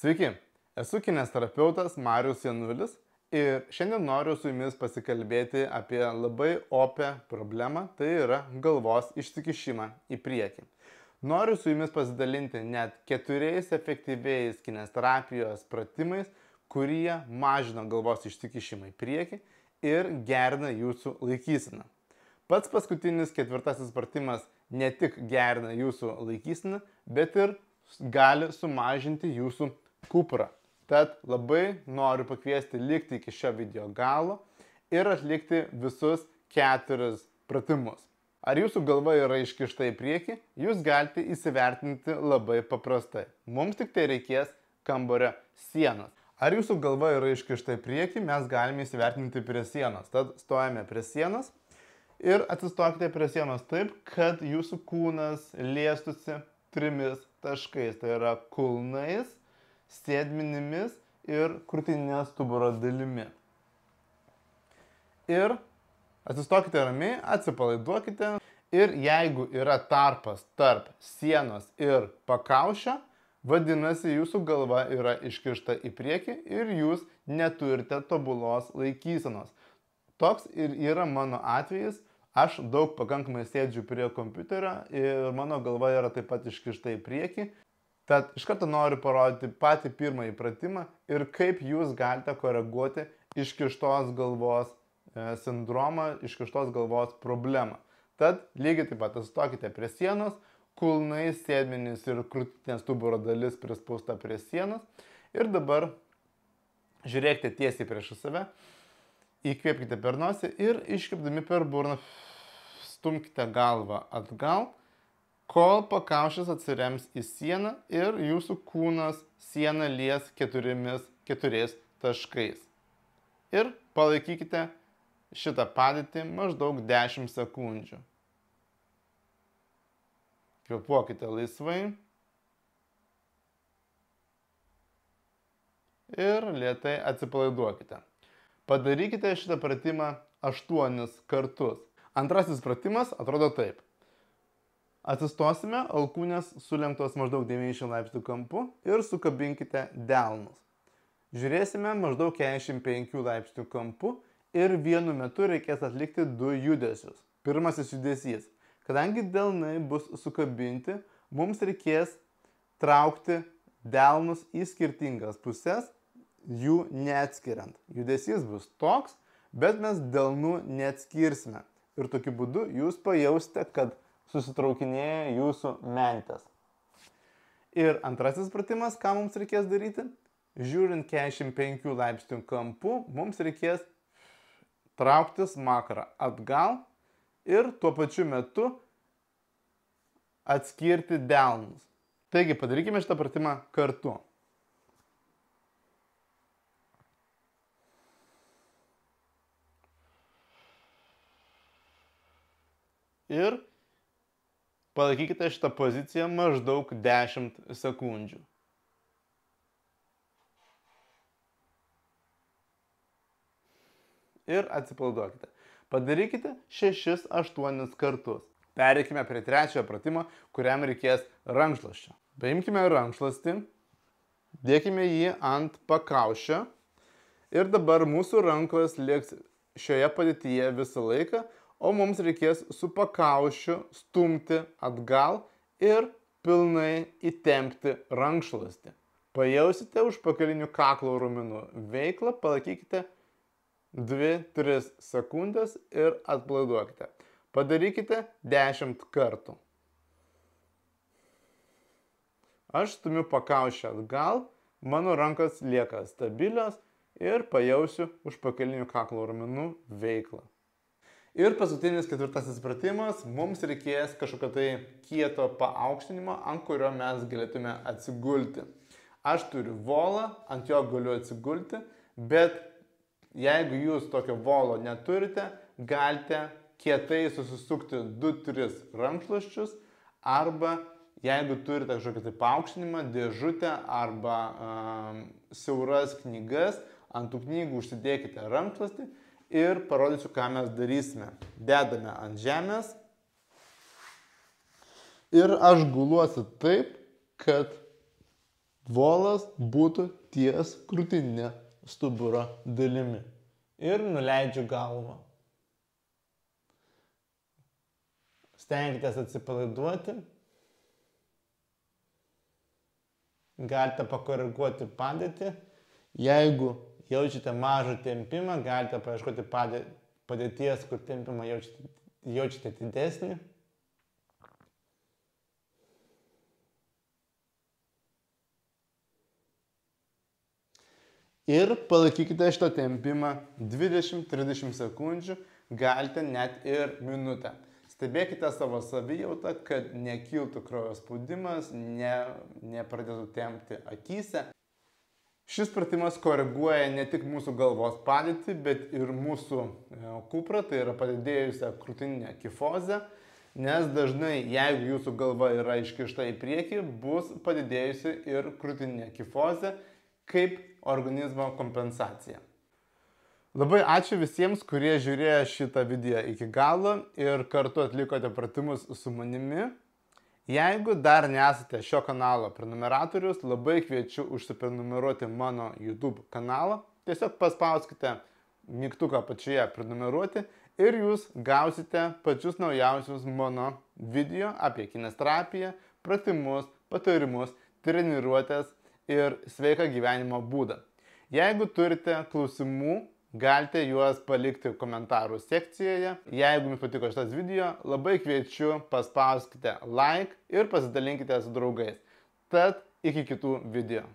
Sveiki, esu kinesterapeutas Marius Janulis ir šiandien noriu su jumis pasikalbėti apie labai opę problemą, tai yra galvos išsikišimą į priekį. Noriu su jumis pasidalinti net 4 efektyviais kinesterapijos pratimais, kurie mažina galvos išsikišimą į priekį ir gerina jūsų laikyseną. Pats paskutinis 4 pratimas ne tik gerina jūsų laikyseną, bet ir gali sumažinti jūsų kuprą. Tad labai noriu pakviesti likti iki šio video galo ir atlikti visus 4 pratimus. Ar jūsų galva yra iškišta į priekį, jūs galite įsivertinti labai paprastai. Mums tik tai reikės kambario sienos. Ar jūsų galva yra iškišta į priekį, mes galime įsivertinti prie sienos. Tad stojame prie sienos ir atsistokite prie sienos taip, kad jūsų kūnas liestųsi 3 taškais. Tai yra kulnais, sėdmenimis ir krūtinės stuburo dalimi. Ir atsistokite ramiai, atsipalaiduokite ir jeigu yra tarpas tarp sienos ir pakaušio, vadinasi jūsų galva yra iškišta į priekį ir jūs neturite tobulos laikysenos. Toks ir yra mano atvejis. Aš daug pakankamai sėdžiu prie kompiuterio ir mano galva yra taip pat iškišta į priekį. Tad iš karto noriu parodyti patį pirmąjį pratimą ir kaip jūs galite koreguoti iškištos galvos sindromą, iškištos galvos problemą. Tad lygiai taip pat atsistokite prie sienos, kulnai, sėdmenys ir krūtinės stuburo dalis prispausta prie sienos. Ir dabar žiūrėkite tiesiai prieš save. Įkvėpkite per nosį ir iškvėpdami per burną stumkite galvą atgal, kol pakaušis atsirems į sieną ir jūsų kūnas sieną lies 4 taškais. Ir palaikykite šitą padėtį maždaug 10 sekundžių. Kvėpuokite laisvai ir lėtai atsipalaiduokite. Padarykite šitą pratimą 8 kartus. Antrasis pratimas atrodo taip. Atsistosime, alkūnės sulenktos maždaug 90 laipsnių kampu ir sukabinkite delnus. Žiūrėsime maždaug 45 laipsnių kampu ir vienu metu reikės atlikti 2 judesius. Pirmasis judesys. Kadangi delnai bus sukabinti, mums reikės traukti delnus į skirtingas puses, jų neatskiriant. Judesys bus toks, bet mes delnų neatskirsime. Ir tokiu būdu jūs pajausite, kad susitraukinėja jūsų mentės. Ir antrasis pratimas, ką mums reikės daryti? Žiūrint 45 laipsnių kampu, mums reikės traukti smakrą atgal ir tuo pačiu metu atskirti delnus. Taigi padarykime šitą pratimą kartu. Ir palaikykite šitą poziciją maždaug 10 sekundžių. Ir atsipalaiduokite. Padarykite 6-8 kartus. Pereikime prie trečiojo pratimo, kuriam reikės rankšluosčio. Paimkime rankšluostį, dėkime jį ant pakaušio ir dabar mūsų rankos liks šioje padėtyje visą laiką, o mums reikės su pakaušiu stumti atgal ir pilnai įtempti rankšluostį. Pajausite užpakalinių kaklo raumenų veiklą, palaikykite 2-3 sekundės ir atpalaiduokite. Padarykite 10 kartų. Aš stumiu pakaušį atgal, mano rankos lieka stabilios ir pajausiu užpakalinių kaklo raumenų veiklą. Ir paskutinis 4 pratimas, mums reikės kažkokio tai kieto paaukštinimo, ant kurio mes galėtume atsigulti. Aš turiu volą, ant jo galiu atsigulti, bet jeigu jūs tokio volo neturite, galite kietai susisukti 2-3 rankšluosčius arba jeigu turite kažkokį tai paaukštinimą, dėžutę arba siauras knygas, ant tų knygų užsidėkite rankšluostį. Ir parodysiu, ką mes darysime. Dedame ant žemės. Ir aš guluosiu taip, kad volas būtų ties krūtinė stuburo dalimi. Ir nuleidžiu galvą. Stenkitės atsipalaiduoti. Galite pakoreguoti padėtį. Jeigu jaučiate mažą tempimą, galite paieškoti padėties, kur tempimą jaučiate didesnį. Ir palaikykite šitą tempimą 20-30 sekundžių, galite net ir minutę. Stebėkite savo savijautą, kad nekiltų kraujo spaudimas, nepradėtų tempti akyse. Šis pratimas koreguoja ne tik mūsų galvos padėtį, bet ir mūsų kuprą, tai yra padidėjusią krūtininę kifozę, nes dažnai, jeigu jūsų galva yra iškišta į priekį, bus padidėjusi ir krūtininė kifozė kaip organizmo kompensacija. Labai ačiū visiems, kurie žiūrėjo šitą video iki galo ir kartu atlikote pratimus su manimi. Jeigu dar nesate šio kanalo prenumeratorius, labai kviečiu užsiprenumeruoti mano YouTube kanalą. Tiesiog paspauskite mygtuką apačioje prenumeruoti ir jūs gausite pačius naujausius mano video apie kinesterapiją, pratimus, patarimus, treniruotės ir sveiką gyvenimo būdą. Jeigu turite klausimų, galite juos palikti komentarų sekcijoje. Jeigu jums patiko šitas video, labai kviečiu paspauskite like ir pasidalinkite su draugais. Tad iki kitų video.